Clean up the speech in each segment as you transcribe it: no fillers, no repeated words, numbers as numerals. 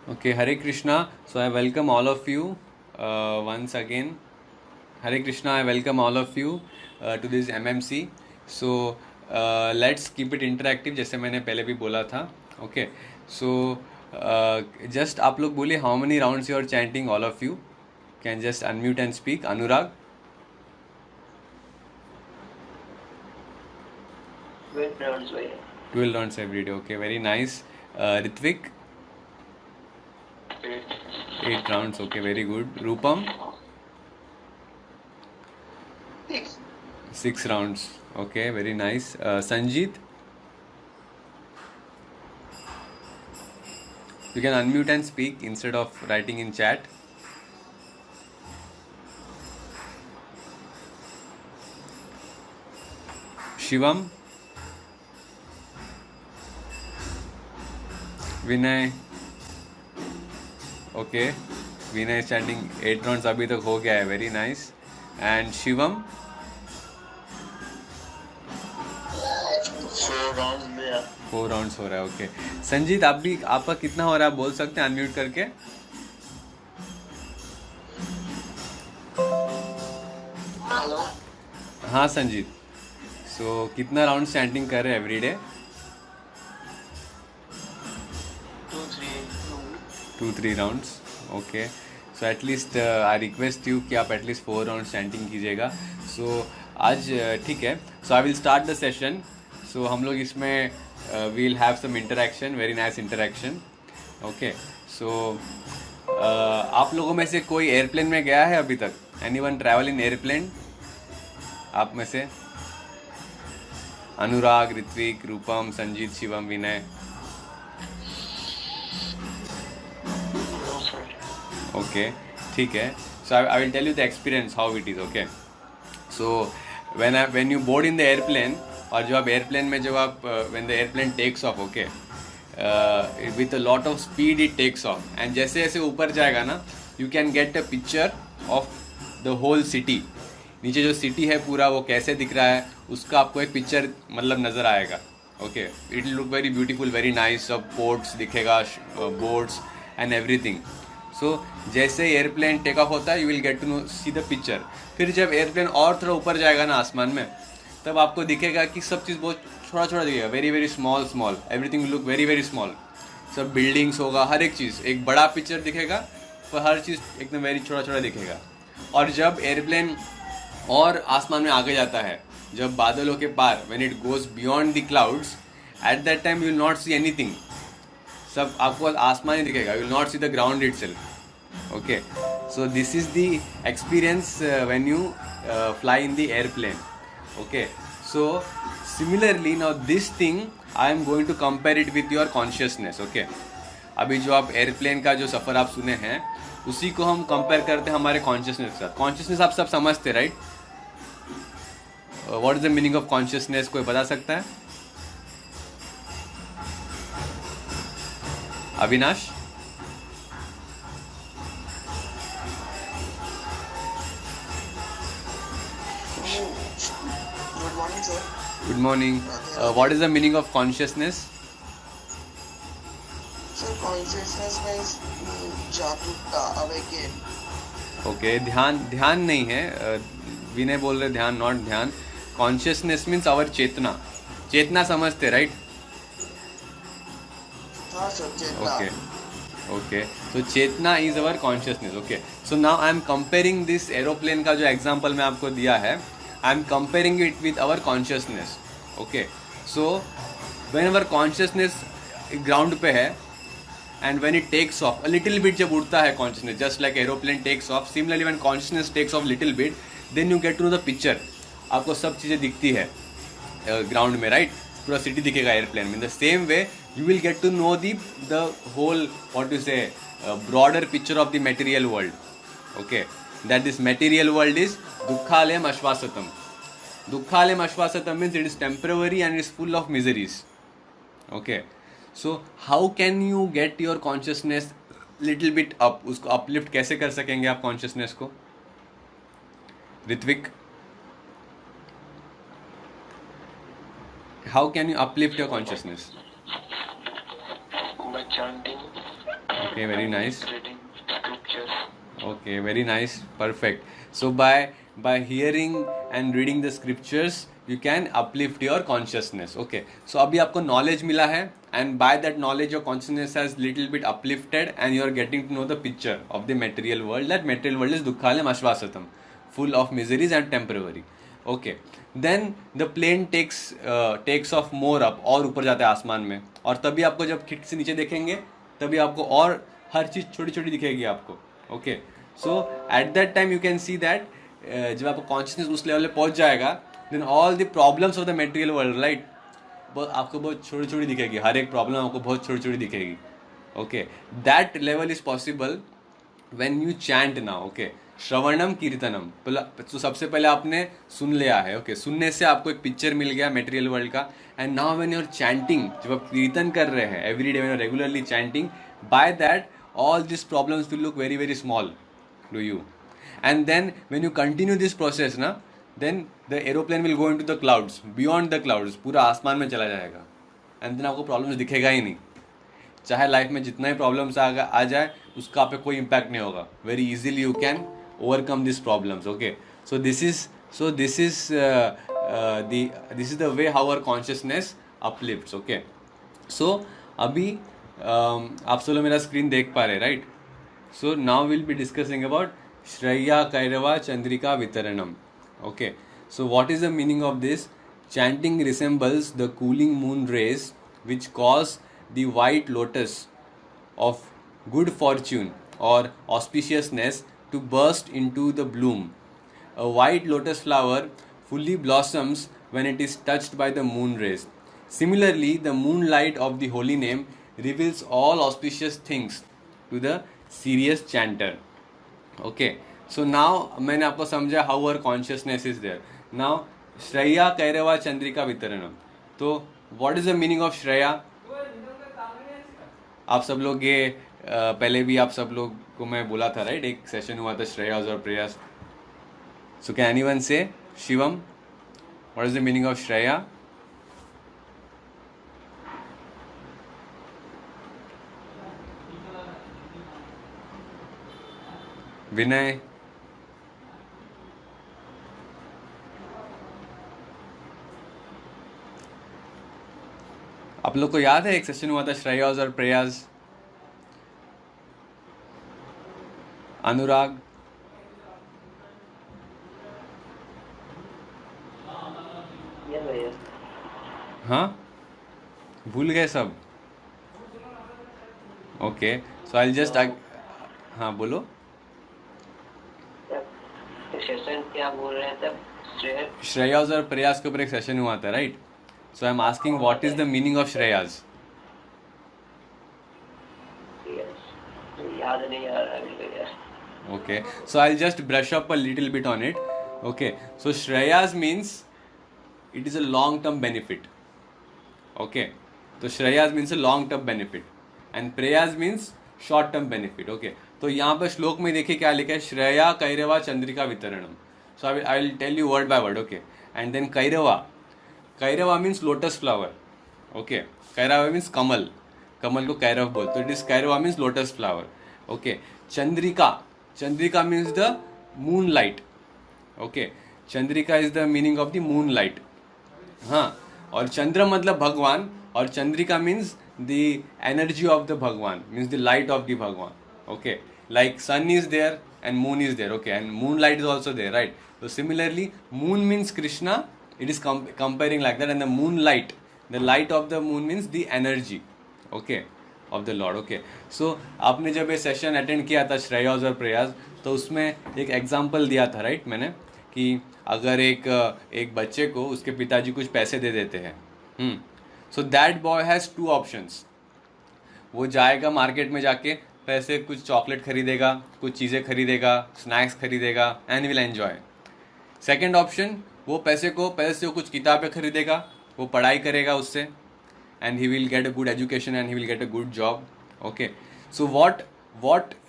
Okay, Hare Krishna. So I welcome all of you once again. Hare Krishna, I welcome all of you to this MMC. So let's keep it interactive जैसे मैंने पहले भी बोला था. Okay, so just आप लोग बोलिए how many rounds you are chanting, all of you can just unmute and speak. Anurag, 12 rounds by 12 rounds every day. Okay, very nice. Ritvik, 8 rounds. Okay, very good. Rupam, 6. 6 rounds. Okay, very nice. Sanjeet, you can unmute and speak instead of writing in chat. Shivam, Vinay, okay, Vinay is chanting 8 rounds अभी तक हो गया है, very nice. And Shivam, 4 rounds में 4 rounds हो रहा है, okay. Sanjeet आप भी, आपका कितना हो रहा है आप बोल सकते हैं अनम्यूट करके? हेलो हाँ संजीत, so कितना राउंड चैंटिंग कर रहे हैं every day? 2-3 rounds, okay. So at least I request you कि आप at least 4 rounds chanting कीजिएगा. So आज ठीक है. So I will start the session. So हम लोग इसमें we'll have some interaction, very nice interaction. Okay. So आप लोगों में से कोई एयरप्लेन में गया है अभी तक? Anyone travel in airplane? आप में से? अनुराग, ऋत्विक, रूपम, संजीत, शिवम, विनय. Okay, ठीक है. So I will tell you the experience how it is. Okay. So when you board in the airplane और जब आप airplane में जब आप when the airplane takes off, okay, with a lot of speed it takes off and जैसे जैसे ऊपर जाएगा ना you can get a picture of the whole city. नीचे जो city है पूरा वो कैसे दिख रहा है उसका आपको एक पिक्चर मतलब नज़र आएगा. Okay, it will look very beautiful, very nice. सब ports दिखेगा, boats and everything. सो जैसे एयरप्लेन टेक ऑफ होता है you will get to know see the picture. फिर जब एयरप्लेन और थोड़ा ऊपर जाएगा ना आसमान में तब आपको दिखेगा कि सब चीज़ बहुत छोटा छोटा दिखेगा, very very small small, everything will look very very small. सब बिल्डिंग्स होगा, हर एक चीज़ एक बड़ा पिक्चर दिखेगा पर हर चीज़ एकदम वेरी छोटा छोटा दिखेगा. और जब एयरप्लेन और आसमान में आगे जाता है, जब बादलों के पार, when it goes beyond the clouds, at that time you will not see anything. सब आपको आसमान ही दिखेगा, you will not see the ground itself. Okay, so this is the experience when you fly in the airplane. Okay, so similarly now this thing I am going to compare it with your consciousness. Okay, अभी जो आप airplane का जो सफ़र आप सुने हैं उसी को हम कंपेयर करते हैं हमारे कॉन्शियसनेस के साथ. कॉन्शियसनेस आप सब समझते right? What is the meaning of consciousness, कोई बता सकता है? Avinash? Good morning, sir. Good morning. What is the meaning of consciousness? Sir, consciousness means जागरूकता, awaken. ओके, ध्यान ध्यान नहीं है. विनय बोल रहे ध्यान, नॉट ध्यान. कॉन्शियसनेस मीन्स आवर चेतना. चेतना समझते राइट? हाँ सर, चेतना. ओके ओके, सो चेतना is our consciousness. Okay, so now I am comparing this aeroplane का जो एग्जांपल मैं आपको दिया है, I am comparing it with our consciousness. Okay, so when our consciousness ground पे है and when it takes off a little bit, जब उड़ता है consciousness just like aeroplane takes off, similarly when consciousness takes off little bit then you get to know the picture. आपको सब चीज़ें दिखती है ग्राउंड में राइट, पूरा सिटी दिखेगा एयरप्लेन में. In the same way you will get to know the whole what you say broader picture of the material world. Okay, that this material world is दुःखालयम अश्वासतम. दुःखालयम अश्वासतम means it is temporary and it is full of miseries. Okay, so how can you get your consciousness little bit up? उसको uplift कैसे कर सकेंगे आप consciousness को? Ritvik, how can you uplift your consciousness? By chanting. Okay, very nice. Reading scriptures. Okay, very nice, perfect. So by hearing and reading the scriptures, you can uplift your consciousness. Okay, so अभी आपको knowledge मिला है, and by that knowledge your consciousness has little bit uplifted, and you are getting to know the picture of the material world. That material world is dukkhalem ashvasatam, full of miseries and temporary. Okay, then the plane takes off more up, और ऊपर जाता है आसमान में, और तभी आपको जब खिड़की से नीचे देखेंगे तभी आपको और हर चीज़ छोटी छोटी दिखेगी आपको. Okay, so at that time you can see that जब आपका कॉन्शियसनेस उस लेवल पे पहुंच जाएगा, then all the problems of the material world, right, आपको बहुत छोटी छोटी दिखेगी, हर एक प्रॉब्लम आपको बहुत छोटी छोटी दिखेगी. Okay, that level is possible when you chant now. Okay, श्रवणम कीर्तनम, तो सबसे पहले आपने सुन लिया है. ओके, सुनने से आपको एक पिक्चर मिल गया मटेरियल वर्ल्ड का. And now when you are chanting, जब आप कीर्तन कर रहे हैं every day, when you are regularly chanting, by that all these problems will look very very small to you. And then when you continue this process na, then the aeroplane will go into the clouds, beyond the clouds, पूरा आसमान में चला जाएगा. and then आपको problems दिखेगा ही नहीं. चाहे life में जितना ही प्रॉब्लम्स आ जाए उसका आप पे कोई इम्पैक्ट नहीं होगा. Very easily you can overcome this problems. Okay, so this is the way how our consciousness uplifts. Okay, so अभी आप सब लोग मेरा स्क्रीन देख पा रहे, right? So now will be discussing about श्रेया कैरवा चंद्रिका वितरणम. Okay, so what is the meaning of this? Chanting resembles the cooling moon rays which cause the white lotus of good fortune or auspiciousness to burst into the bloom. A white lotus flower fully blossoms when it is touched by the moon rays. Similarly, the moonlight of the holy name reveals all auspicious things to the serious chanter. Okay, so now मैंने आपको समझा how our consciousness is there. Now Shreya कैरवा चंद्रिका वितरणम. तो what is the meaning of Shreya? आप सब लोग ये पहले भी आप सब लोग को मैं बोला था, राइट? एक सेशन हुआ था श्रेयास और प्रेयास. सो can anyone say Shivam what is the meaning of श्रेया? विनय, आप लोग को याद है एक सेशन हुआ था श्रेयास और प्रयास? अनुराग, हाँ, भूल गए सब? ओके, सो आई जस्ट, हाँ बोलो. सेशन क्या बोल रहे हैं तब? श्रेयास और प्रयास के ऊपर एक सेशन हुआ था, right? So I'm asking what is the meaning of Shreyas? याद नहीं आ रहा. Okay, so I'll just brush up a little bit on it. Okay, so Shreyas means it is a long term benefit. Okay, so Shreyas means a long term benefit and Prayas means short term benefit. Okay, तो यहाँ पर श्लोक में देखिए क्या लिखा है, श्रेया कैरवा चंद्रिका वितरणम. So I will tell you word by word. Okay, and then Kairava means lotus flower. Okay, Kairava means kamal. Kamal को कैरव बोलते. So it is Kairava means lotus flower. Okay, Chandrika means the moonlight. Okay, Chandrika is the meaning of the moonlight. हाँ, और चंद्र मतलब भगवान, और Chandrika means the energy of the भगवान, means the light of the भगवान. Okay, like sun is there and moon is there. Okay, and moonlight is also there, right? So similarly, moon means Krishna. It is comparing like that, and the moonlight, the light of the moon means the energy, okay, of the Lord. Okay, so आपने जब ये session attend किया था श्रेयास और प्रयास, तो उसमें एक एग्जांपल दिया था, राइट? मैंने कि अगर एक बच्चे को उसके पिताजी कुछ पैसे दे देते हैं, so that boy has two options. वो जाएगा मार्केट में, जाके पैसे कुछ चॉकलेट खरीदेगा, कुछ चीज़ें खरीदेगा, स्नैक्स खरीदेगा, and will enjoy. Second option, वो पैसे से कुछ किताबें खरीदेगा, वो पढ़ाई करेगा उससे, and he will get a good education and he will get a good job. Okay, so what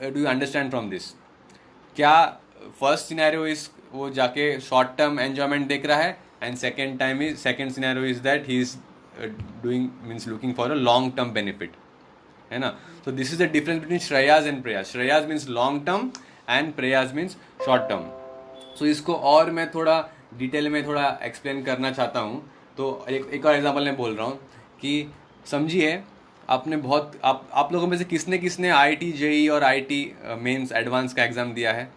do you understand from this? क्या फर्स्ट सिनेरियो इज वो जाके शॉर्ट टर्म एंजॉयमेंट देख रहा है, and second scenario is that he is doing means looking for a long term benefit. है ना. So this is the difference between Shreyas and Prayas. Shreyas means long term and Prayas means short term. So इसको और मैं थोड़ा detail में थोड़ा explain करना चाहता हूँ. तो एक और एग्जांपल मैं बोल रहा हूँ कि समझिए आपने बहुत आप लोगों में से किसने किसने IIT JEE और IIT मेंस एडवांस का एग्ज़ाम दिया है.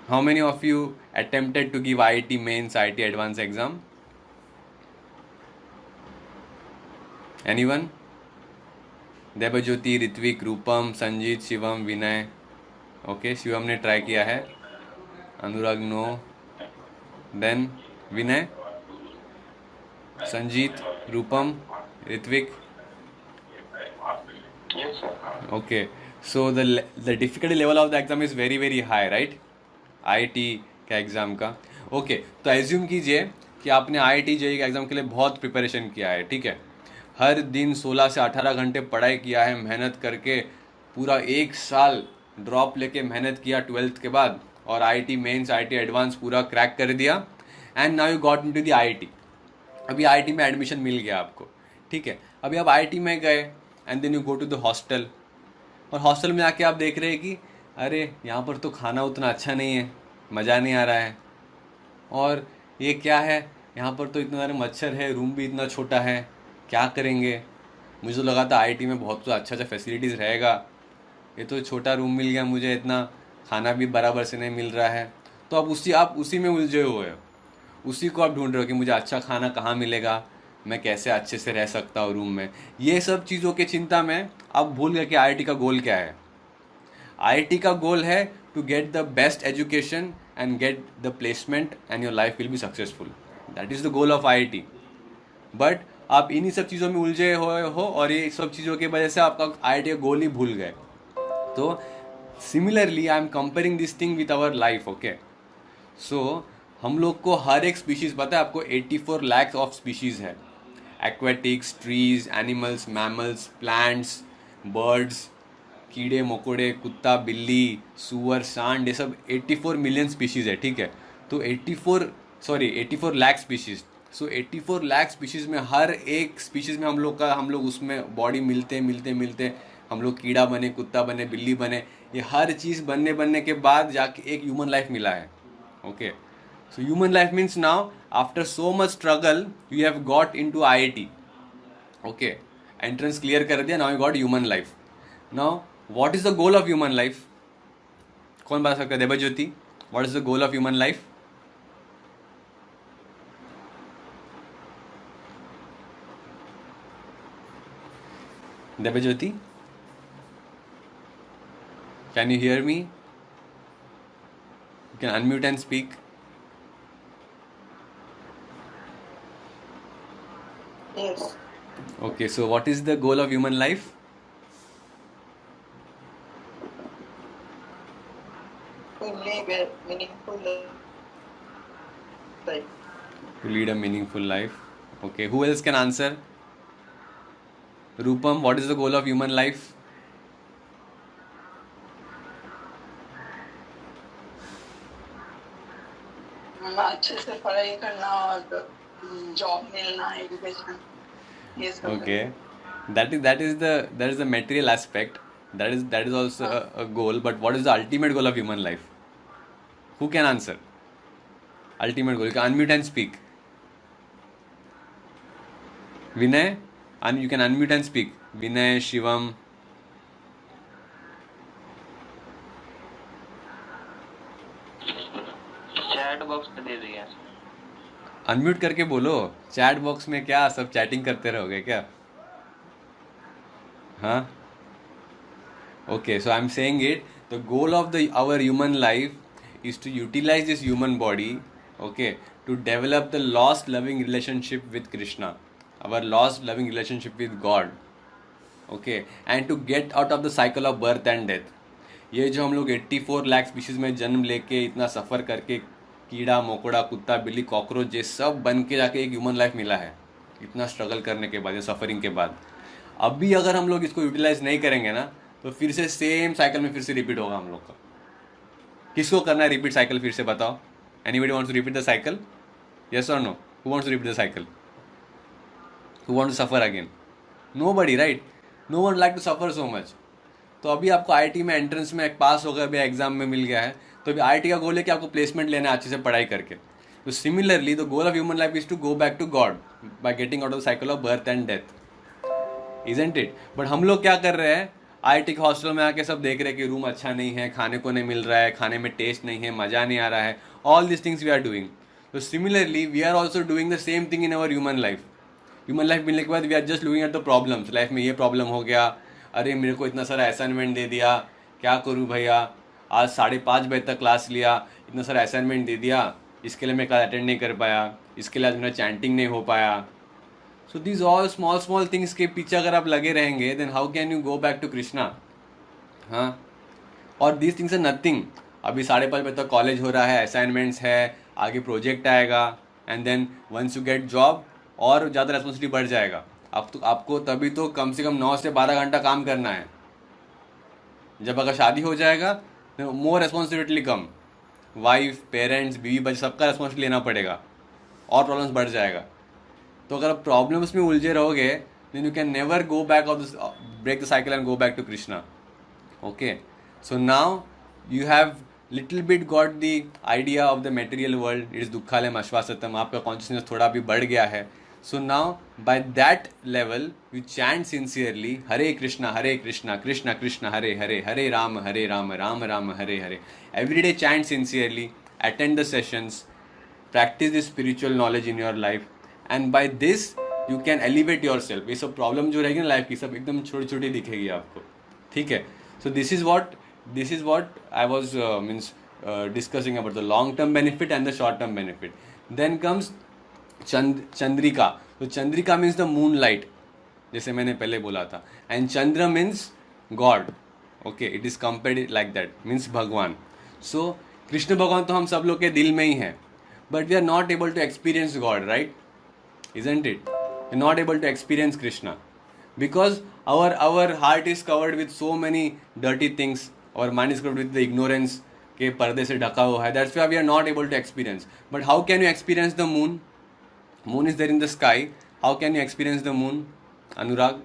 How many of you attempted to give IIT mains, IIT advanced exam? Anyone? Debjyoti, Ritvik, Rupam, Sanjeet, Shivam, Vinay. Okay, Shivam ने ट्राई किया है. Anurag no. Then Vinay, Sanjeet, Rupam, Ritvik. Yes, sir. Okay, so the difficulty level of the exam is very very high, right? IIT का exam का. Okay, तो assume कीजिए कि आपने IIT JEE के एग्ज़ाम के लिए बहुत प्रिपरेशन किया है, ठीक है. हर दिन 16 से 18 घंटे पढ़ाई किया है, मेहनत करके पूरा एक साल ड्रॉप लेके मेहनत किया 12th के बाद, और IIT मेंस IIT एडवांस पूरा क्रैक कर दिया. And now you got into the IIT. अभी IIT में एडमिशन मिल गया आपको, ठीक है. अभी आप IIT में गए and then you go to the hostel, और हॉस्टल में आके आप देख रहे हैं कि अरे यहाँ पर तो खाना उतना अच्छा नहीं है, मज़ा नहीं आ रहा है. और ये क्या है, यहाँ पर तो इतने सारे मच्छर है, रूम भी इतना छोटा है, क्या करेंगे. मुझे तो लगा था IIT में बहुत अच्छा अच्छा फैसिलिटीज़ रहेगा, ये तो छोटा रूम मिल गया मुझे, इतना खाना भी बराबर से नहीं मिल रहा है. तो आप उसी में उलझे हुए हो, उसी को आप ढूंढ रहे हो कि मुझे अच्छा खाना कहाँ मिलेगा, मैं कैसे अच्छे से रह सकता हूँ रूम में. ये सब चीज़ों की चिंता में आप भूल गए कि IIT का गोल क्या है. IIT का गोल है to get the best education and get the placement and your life will be successful. That is the goal of IIT. But आप इन्हीं सब चीज़ों में उलझे हुए हो, और ये सब चीज़ों की वजह से आपका IIT का गोल ही भूल गए. तो similarly I am comparing this thing with our life. Okay, so हम लोग को हर एक स्पीशीज़ पता है आपको, 84 लाख ऑफ स्पीशीज़ है. Aquatics, trees, animals, mammals, plants, birds, कीड़े मकोड़े, कुत्ता, बिल्ली, सुअर, सांड, ये सब 84 मिलियन स्पीशीज़ है, ठीक है. तो 84 लाख स्पीशीज़. सो 84 लाख स्पीशीज़ में हर एक स्पीशीज़ में हम लोग उसमें बॉडी मिलते हम लोग कीड़ा बने, कुत्ता बने, बिल्ली बने. ये हर चीज़ बनने के बाद जाके एक ह्यूमन लाइफ मिला है. Okay, so human life means now after so much struggle you have got into IIT. Okay, entrance clear कर दिया, now you got human life. Now what is the goal of human life? कौन बता सकता है? Devjyoti, what is the goal of human life? Devjyoti, can you hear me? You can unmute and speak. Yes. Okay, so what is the goal of human life? To live a meaningful life. To lead a meaningful life. Okay, who else can answer? Rupam, what is the goal of human life? अच्छे से पढ़ाई करना और job मिलना, education, ये सब. Okay, that is the material aspect. That is also a goal. But what is the ultimate goal of human life? Who can answer? Ultimate goal. You can unmute and speak. Vinay, and you can unmute and speak. Vinay, Shivam. Chat box पे दे दिया. Unmute करके बोलो. Chat box में क्या सब chatting करते रहोगे क्या? हाँ. Okay, so I'm saying it. The goal of our human life is to utilize this human body, okay, to develop the lost loving relationship with Krishna, our lost loving relationship with God, okay, and to get out of the cycle of birth and death. ये जो हम लोग 84 lakh species में जन्म लेके इतना सफ़र करके कीड़ा मकोड़ा कुत्ता बिल्ली कॉकरोच ये सब बन के जाके एक ह्यूमन लाइफ मिला है, इतना स्ट्रगल करने के बाद, ये सफ़रिंग के बाद. अभी अगर हम लोग इसको यूटिलाइज नहीं करेंगे ना, तो फिर से सेम साइकिल में फिर से रिपीट होगा हम लोग का. किसको करना है रिपीट साइकिल? फिर से बताओ. Anybody wants to repeat the cycle? Yes और no? Who wants to repeat the cycle? who want to suffer again? Nobody, right? No one like to suffer so much. तो अभी आपको आईआईटी में entrance में पास हो गया, अभी एग्जाम में मिल गया है, तो अभी आईआईटी का गोल है कि आपको प्लेसमेंट लेना है अच्छे से पढ़ाई करके. तो similarly the goal of human life is to go back to God by getting out of the cycle of birth and death. Isn't it? But हम लोग क्या कर रहे हैं, आईआईटी के हॉस्टल में आके सब देख रहे हैं कि रूम अच्छा नहीं है, खाने को नहीं मिल रहा है, खाने में टेस्ट नहीं है, मज़ा नहीं आ रहा है. All this things we are doing. तो similarly we are also doing the same thing in our human life. Human life मिलने के बाद we are just looking at the problems. Life में ये प्रॉब्लम हो गया, अरे मेरे को इतना सारा असाइनमेंट दे दिया, क्या करूँ भैया, आज 5:30 बजे तक क्लास लिया, इतना सारा असाइनमेंट दे दिया, इसके लिए मैं क्लास अटेंड नहीं कर पाया, इसके लिए आज मेरा चैंटिंग नहीं हो पाया. So these all small small things के पीछे अगर आप लगे रहेंगे, then how can you go back to Krishna? हाँ, और दीज थिंग्स आर नथिंग. अभी 5:30 बजे तक कॉलेज हो रहा है, असाइनमेंट्स है, आगे प्रोजेक्ट आएगा, and then once you get job और ज़्यादा रेस्पॉन्सिबिलिटी बढ़ जाएगा. आपको तभी तो कम से कम 9 से 12 घंटा काम करना है. जब अगर शादी हो जाएगा तो मोर रेस्पॉन्सिबिलिटी कम, वाइफ, पेरेंट्स, बीवी बच्चे सबका रेस्पॉन्सिबिलिटी लेना पड़ेगा और प्रॉब्लम्स बढ़ जाएगा. तो अगर आप प्रॉब्लम्स में उलझे रहोगे, then you can never go back of this, break the cycle and go back to Krishna. Okay, so now you have little bit got the idea of the material world. It is दुखालयम आश्वासतम. आपका consciousness थोड़ा भी बढ़ गया है. So now by that level you chant sincerely Hare Krishna Krishna Krishna Hare Hare, Hare Rama Rama Rama Hare Hare. Every day chant sincerely, attend the sessions, practice this spiritual knowledge in your life, and by this you can elevate yourself. ये सब problem जो रहेगी ना life की, सब एकदम छोटी छोटी दिखेगी आपको. ठीक है? So this is what I was discussing about the long term benefit and the short term benefit. Then comes चंद्रिका. तो चंद्रिका मीन्स द मून लाइट, जैसे मैंने पहले बोला था, एंड चंद्र means god. Okay, it is compared like that, means भगवान. सो कृष्ण भगवान तो हम सब लोग के दिल में ही है, but we are not able to experience God, right? Isn't it? We are not able to experience Krishna because our heart is covered with so many dirty things. Our mind is covered with the ignorance के पर्दे से ढका हुआ है. That's why we are not able to experience. But how can you experience the moon? Moon is there in the sky. How can you experience the moon? Anurag?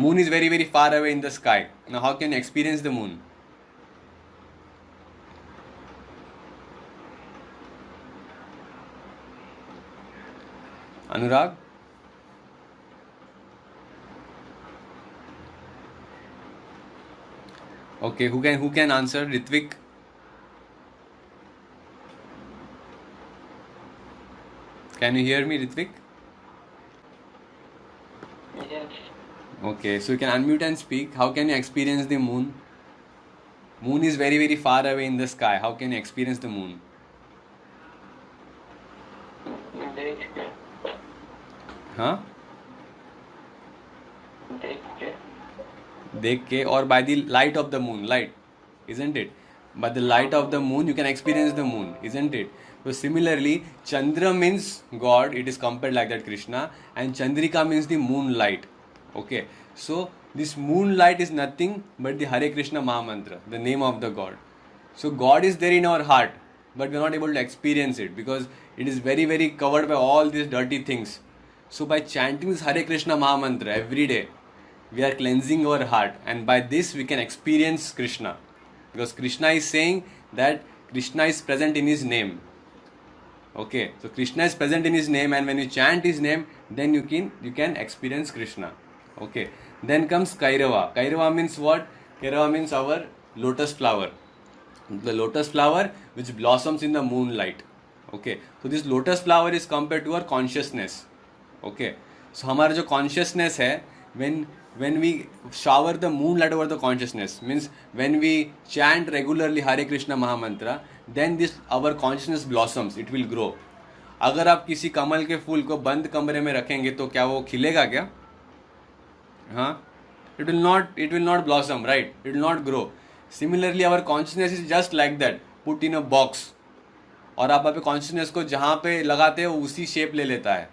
Moon is very, very far away in the sky. Now how can you experience the moon? Anurag? Okay, who can answer? Ritvik? Can you hear me, Ritvik? Yes. Okay, so you can unmute and speak. How can you experience the moon? Moon is very, very far away in the sky. How can you experience the moon? देख के. Huh? देख के. देख के, or by the light of the moon, light, isn't it? By the light of the moon you can experience the moon, isn't it? So similarly, Chandra means God, it is compared like that, Krishna, and Chandrika means the moonlight. Okay, so this moonlight is nothing but the Hare Krishna Mahamantra, the name of the God. So God is there in our heart, but we are not able to experience it because it is very, very covered by all these dirty things. So by chanting this Hare Krishna Mahamantra every day, we are cleansing our heart, and by this we can experience Krishna, because Krishna is saying that Krishna is present in his name. Okay, so Krishna is present in his name, and when you chant his name, then you can experience Krishna. Okay, then comes Kairava. Kairava means what? Kairava means our lotus flower, the lotus flower which blossoms in the moonlight. Okay, so this lotus flower is compared to our consciousness. Okay, so हमारा जो consciousness है, when we shower the moonlight over the consciousness, means when we chant regularly Hare Krishna Mahamantra, then this our consciousness blossoms, it will grow. अगर आप किसी कमल के फूल को बंद कमरे में रखेंगे तो क्या वो खिलेगा क्या? हाँ, it will not blossom, right? It will not grow. Similarly, our consciousness is just like that, put in a box. और आप अपने consciousness को जहाँ पे लगाते हो उसी शेप ले लेता है.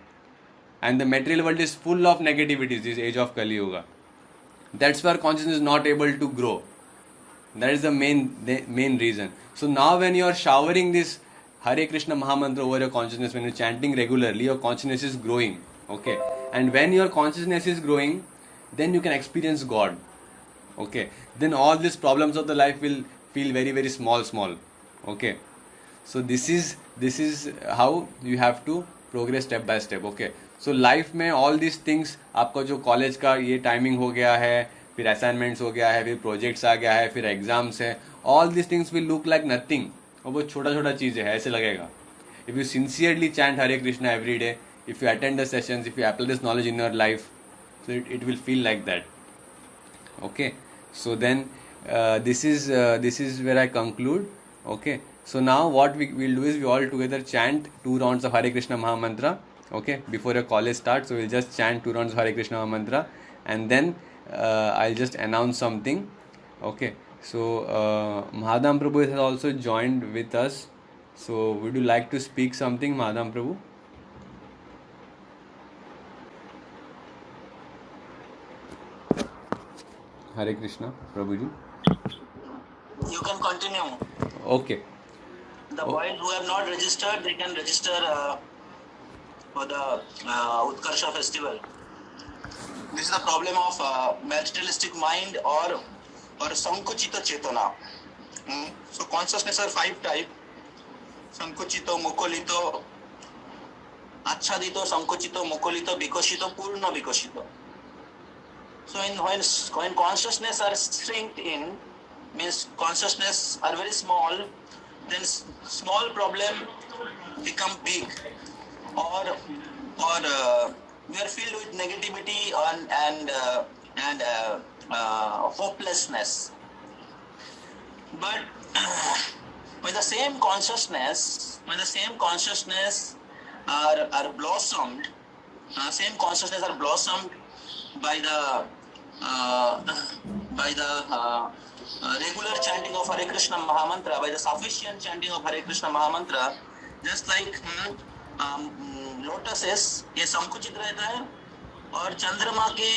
And the material world is full of negativities, this age of Kali Yuga. That's why consciousness is not able to grow. That is the main reason. So now when you are showering this Hare Krishna Mahamantra over your consciousness, when you're chanting regularly, your consciousness is growing. Okay, and when your consciousness is growing, then you can experience God. Okay, then all these problems of the life will feel very very small. Okay, so this is how you have to progress step by step. Okay, so life में all these things, आपका जो college का ये timing हो गया है, फिर assignments हो गया है, फिर प्रोजेक्ट्स आ गया है, फिर एग्जाम्स है, all this things will look like nothing, और वो छोटा छोटा चीज़ है, ऐसे लगेगा. If you sincerely chant Hare Krishna every day, if you attend the sessions, if you apply this knowledge in your life, so it will feel like that. Okay, so then this is where I conclude. Okay, so now what we will do is we all together chant 2 rounds of Hare Krishna Mahamantra. Okay, before your college starts, so we'll just chant 2 rounds of Hare Krishna Mahamantra, and then I'll just announce something. Okay, so Mahadam Prabhu has also joined with us, so would you like to speak something, Mahadam Prabhu? Hare Krishna, Prabhuji. You can continue. Okay. The boys who have not registered, they can register for the Utkarsha festival. This is the problem of materialistic mind or Sankuchita Chetana. So consciousness are 5 types: Sankuchito, Mukolito, Achadito, Sankuchito, Mukolito, Bikoshito, Purna Bikoshito. So when consciousness are shrinked in, means consciousness are very small, then small problem become big, or we are filled with negativity and hopelessness. But when the same consciousness are blossomed, by the regular chanting of Hare Krishna Mahamantra, by the sufficient chanting of Hare Krishna Mahamantra, just like lotus ये संकुचित रहता है और चंद्रमा के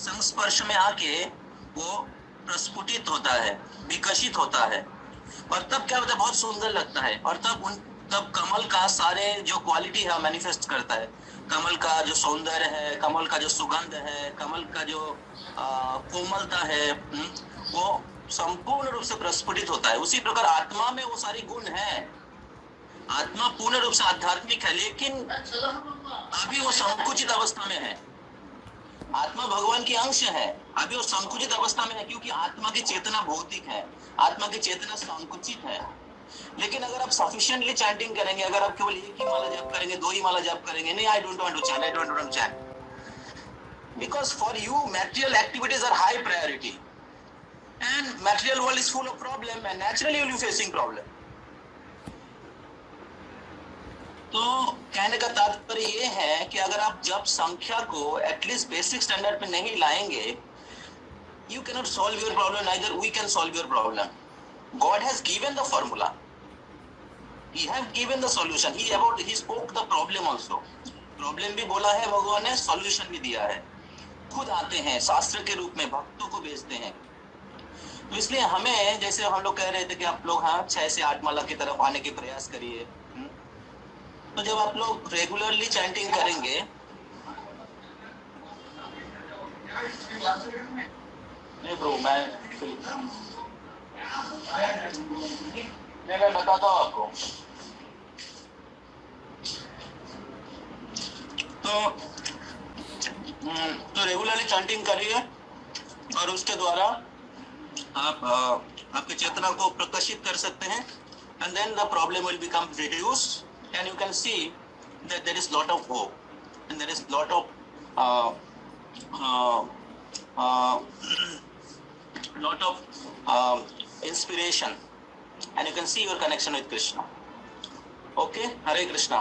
संस्पर्श में आके वो प्रस्फुटित होता है, विकसित होता है, और तब क्या होता है, बहुत सुंदर लगता है, और तब कमल का सारे जो क्वालिटी है मैनिफेस्ट करता है. कमल का जो सौंदर्य है, कमल का जो सुगंध है, कमल का जो कोमलता है, वो संपूर्ण रूप से प्रस्फुटित होता है. उसी प्रकार आत्मा में वो सारी गुण है. आत्मा पूर्ण रूप से आध्यात्मिक है, लेकिन अभी वो संकुचित अवस्था में है. आत्मा भगवान की अंश है, अभी वो संकुचित अवस्था में है, क्योंकि आत्मा की चेतना भौतिक है, आत्मा की चेतना संकुचित है. लेकिन अगर आप सफिशिएंटली चैंटिंग करेंगे, अगर आप केवल एक ही माला जप करेंगे, 2 ही माला जप करेंगे, नहीं, I don't want to chant, because for you material activities are high priority and material world is full of problem and naturally you will be facing problem. तो कहने का तात्पर्य ये है कि अगर आप जप संख्या को एटलीस्ट बेसिक स्टैंडर्ड पे नहीं लाएंगे, you can not solve your problem, neither we can solve your problem. God has given the formula. He have given the solution. He spoke the problem also. Problem भी बोला है भगवान ने, solution भी दिया है. खुद आते हैं शास्त्र के रूप में, भक्तों को भेजते हैं. तो इसलिए हमें, जैसे हम लोग कह रहे थे कि आप लोग 6 से 8 माला की तरफ आने के प्रयास करिए. तो जब आप लोग रेगुलरली चैंटिंग करेंगे, नहीं ब्रो, मैं बताता हूँ आपको. तो रेगुलरली चैंटिंग करिए और उसके द्वारा आप आपकी चेतना को प्रकाशित कर सकते हैं, and then the problem will become reduced and you can see that there is lot of hope and there is lot of inspiration and you can see your connection with Krishna. Okay, Hare Krishna.